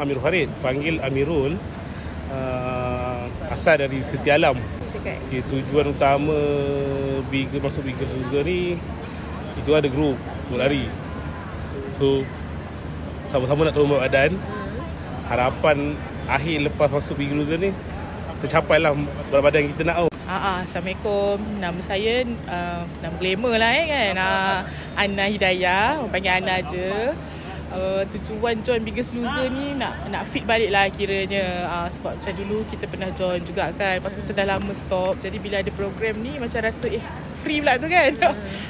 Amirul Farid, panggil Amirul, asal dari Siti Alam. Okay, tujuan utama masuk Biggest Loser ni, itu ada grup lari. So sama-sama nak turun berat badan. Harapan akhir lepas masuk Biggest Loser ni tercapailah berat badan kita nak. Assalamualaikum. Nama saya nama glamour lah kan. Ana Hidayah, orang panggil Ana je. Tujuan join Biggest Loser ni nak fit balik lah kiranya. Sebab macam dulu kita pernah join juga kan. Lepas tu macam dah lama stop. Jadi bila ada program ni macam rasa free pula tu kan.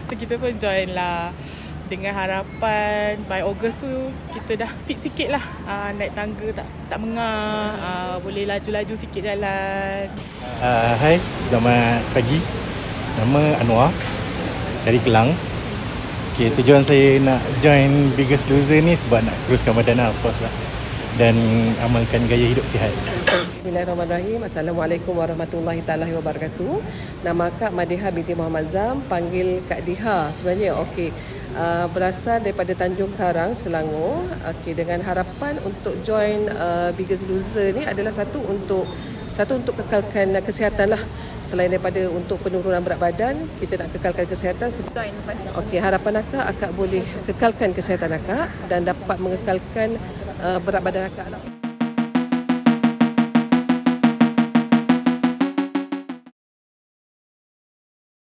Kita pun join lah. Dengan harapan by Ogos tu kita dah fit sikit lah. Naik tangga tak mengah. Boleh laju-laju sikit jalan. Hai, selamat pagi. Nama Anwar dari Kelang. Okay, tujuan saya nak join Biggest Loser ni sebab nak kuruskan badan lah, of course lah. Dan amalkan gaya hidup sihat. Bismillahirrahmanirrahim. Assalamualaikum warahmatullahi taala wabarakatuh. Nama Kak Madiha binti Muhammad Zam, panggil Kak Diha sebenarnya. Okey. Berasal daripada Tanjung Karang, Selangor. Okey, dengan harapan untuk join Biggest Loser ni adalah satu untuk kekalkan kesihatan lah. Selain daripada untuk penurunan berat badan, kita nak kekalkan kesihatan. Okey, harapan akak boleh kekalkan kesihatan akak dan dapat mengekalkan berat badan akak lah.